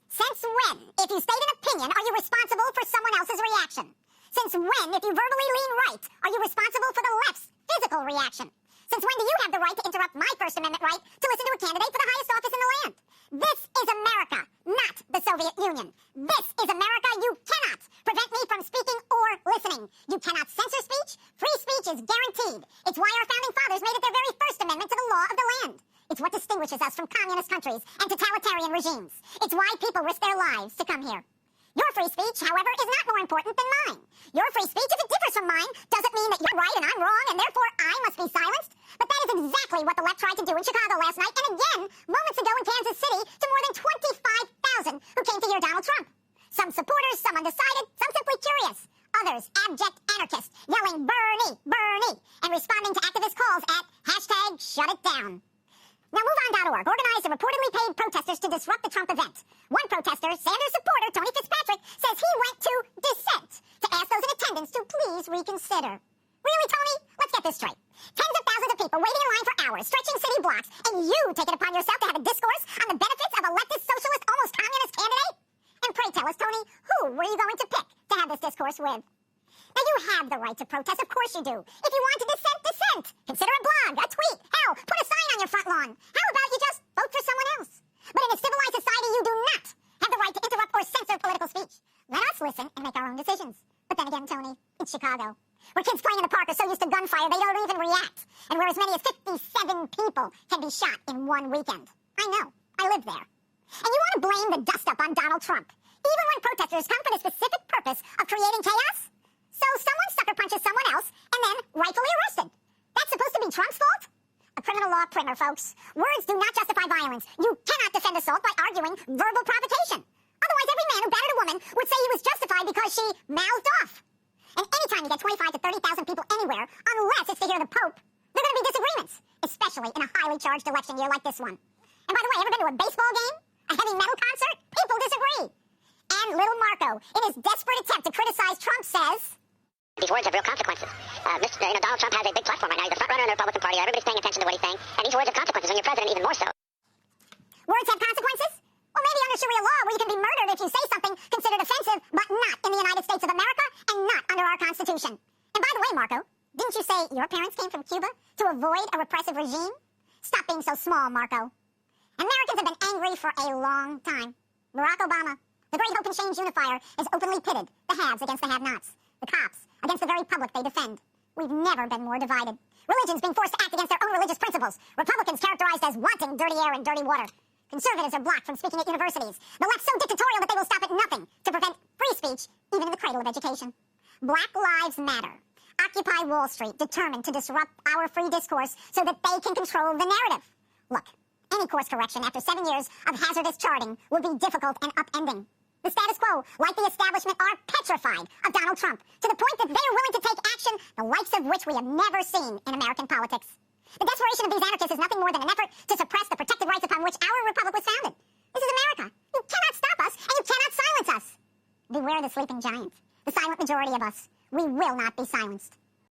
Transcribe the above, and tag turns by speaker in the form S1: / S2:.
S1: Since when, if you state an opinion, are you responsible for someone else's reaction? Since when, if you verbally lean right, are you responsible for the left's physical reaction? Since when do you have the right to interrupt my First Amendment right to listen to a candidate for the highest office in the land? This is America, not the Soviet Union. This is America. You cannot prevent me from speaking or listening. You cannot censor speech. Free speech is guaranteed. It's why our founding fathers made it their very first amendment to the law of the land. It's what distinguishes us from communist countries and totalitarian regimes. It's why people risk their lives to come here. Your free speech, however, is not more important than mine. Your free speech, if it differs from mine, doesn't mean that you're right and I'm wrong, and therefore I must be silenced. But that is exactly what the left tried to do in Chicago last night, and again, moments ago in Kansas City, to more than 25,000 who came to hear Donald Trump. Some supporters, some undecided, some simply curious. Others, abject anarchists, yelling, "Bernie, Bernie," and responding to activist calls at #ShutItDown. Now, MoveOn.org organized and reportedly paid protesters to disrupt the Trump event. One protester, Sanders supporter Tony Fitzpatrick, says he went to dissent to ask those in attendance to please reconsider. Really, Tony? Let's get this straight. Tens of thousands of people waiting in line for hours, stretching city blocks, and you take it upon yourself to have a discourse on the benefits of a leftist, socialist, almost communist candidate? And pray tell us, Tony, who were you going to pick to have this discourse with? Now, you have the right to protest, of course you do. If you want to dissent, dissent. Consider a blog, a tweet, hell, put a sign on your front lawn. How about you just vote for someone else? But in a civilized society, you do not have the right to interrupt or censor political speech. Let us listen and make our own decisions. But then again, Tony, it's Chicago, where kids playing in the park are so used to gunfire they don't even react, and where as many as 57 people can be shot in one weekend. I know. I live there. And you want to blame the dust-up on Donald Trump, even when protesters come for the specific purpose of creating chaos? So someone sucker punches someone else and then rightfully arrested. That's supposed to be Trump's fault? A criminal law primer, folks. Words do not justify violence. You cannot defend assault by arguing verbal provocation. Otherwise, every man who battered a woman would say he was justified because she mouthed off. And anytime you get 25 to 30,000 people anywhere, unless it's to hear the Pope, there are going to be disagreements, especially in a highly charged election year like this one. And by the way, ever been to a baseball game? A heavy metal concert? People disagree. And little Marco, in his desperate attempt to criticize Trump, says,
S2: these words have real consequences. Donald Trump has a big platform right now. He's the front runner in the Republican Party. Everybody's paying attention to what he's saying. And these words have consequences. When you're president, even more so.
S1: Words have consequences? Well, maybe under Sharia law, where you can be murdered if you say something considered offensive, but not in the United States of America and not under our Constitution. And by the way, Marco, didn't you say your parents came from Cuba to avoid a repressive regime? Stop being so small, Marco. Americans have been angry for a long time. Barack Obama, the great hope and change unifier, has openly pitted the haves against the have-nots, the cops against the very public they defend. We've never been more divided. Religions being forced to act against their own religious principles. Republicans characterized as wanting dirty air and dirty water. Conservatives are blocked from speaking at universities. The left so dictatorial that they will stop at nothing to prevent free speech, even in the cradle of education. Black Lives Matter. Occupy Wall Street, determined to disrupt our free discourse so that they can control the narrative. Look, any course correction after 7 years of hazardous charting would be difficult and upending. The status quo, like the establishment, are petrified of Donald Trump, to the point that they are willing to take action the likes of which we have never seen in American politics. The desperation of these anarchists is nothing more than an effort to suppress the protected rights upon which our republic was founded. This is America. You cannot stop us, and you cannot silence us. Beware the sleeping giant, the silent majority of us. We will not be silenced.